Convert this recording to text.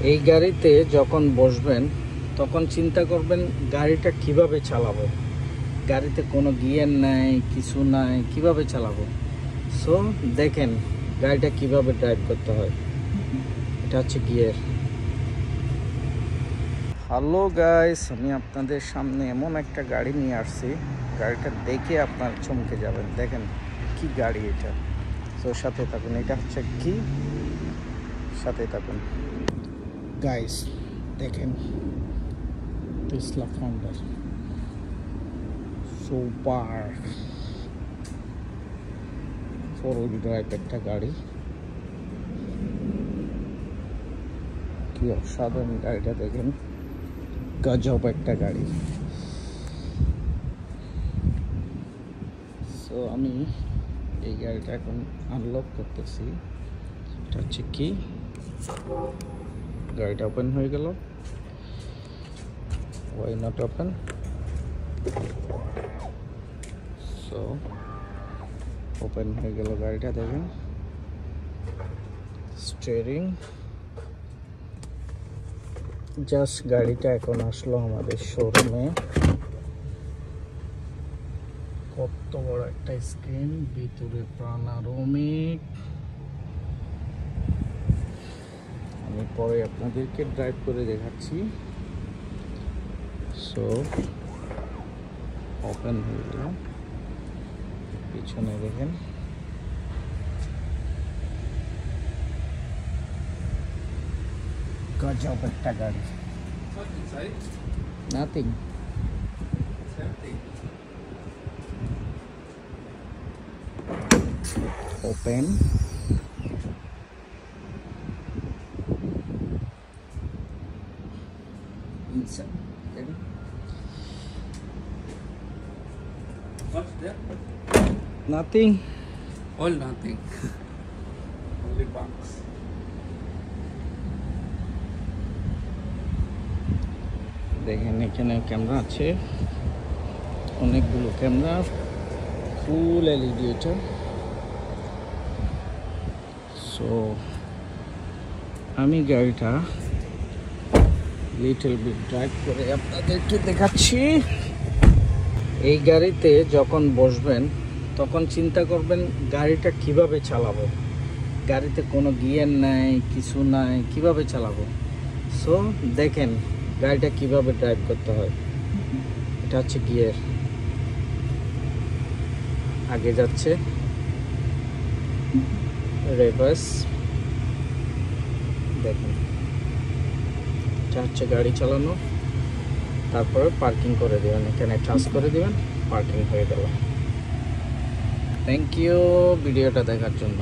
এই গাড়িতে যখন বসবেন তখন চিন্তা করবেন গাড়িটা কিভাবে চালাবো। গাড়িতে কোনো গিয়ার নাই, কিছু নাই, কিভাবে চালাবো। সো দেখেন গাড়িটা কিভাবে ড্রাইভ করতে হয়। এটা হচ্ছে গিয়ার। হ্যালো গাইস, আমি আপনাদের সামনে এমন একটা গাড়ি নিয়ে আসছি, গাড়িটা দেখে আপনার চমকে যাবেন। দেখেন কি গাড়ি এটা। সো সাথে থাকুন, এটা হচ্ছে কি, সাথে থাকুন গাইস। দেখেন Tesla founder super 4-wheel drive একটা গাড়ি। কি অসাধারণ গাড়িটা, দেখেন গজব একটা গাড়ি। সো আমি এই গাড়িটা এখন আনলক করতেছি। এটা হচ্ছে কি, গাড়িটা ওপেন হয়ে গেল। Why not open? So open হয়ে গেল গাড়িটা। দেখেন স্টিয়ারিং। জাস্ট গাড়িটা এখন আসলো আমাদের শোরুমে। কত বড় একটা স্ক্রিন, ভিতরে প্রাণারোমিক। আমি পরে আপনাদেরকে ড্রাইভ করে দেখাচ্ছি। সো ওপেন হয়ে গেল। পিছনে দেখেন গজব একটা গাড়ি। Nothing. Open. Inside. Ready? What's there? Nothing. All nothing. Only box. দেখেন এখানে ক্যামেরা আছে, অনেকগুলো ক্যামেরা, ফুল এলইডি এটা। সো আমি গাড়িটা লিটল বিট ড্রাইভ করে আপনাদেরকে দেখাচ্ছি। এই গাড়িতে যখন বসবেন তখন চিন্তা করবেন গাড়িটা কিভাবে চালাবো। গাড়িতে কোনো গিয়ার নাই, কিছু নাই, কিভাবে চালাবো। সো দেখেন গাড়িটা কিভাবে ড্রাইভ করতে হয়। এটা হচ্ছে গিয়ার। আগে যাচ্ছে, রিভার্স। দেখেন এটা হচ্ছে গাড়ি চালানো। তারপরে পার্কিং করে দেবেন, এখানে টাচ করে দেবেন, পার্কিং হয়ে গেল। থ্যাংক ইউ ভিডিওটা দেখার জন্য।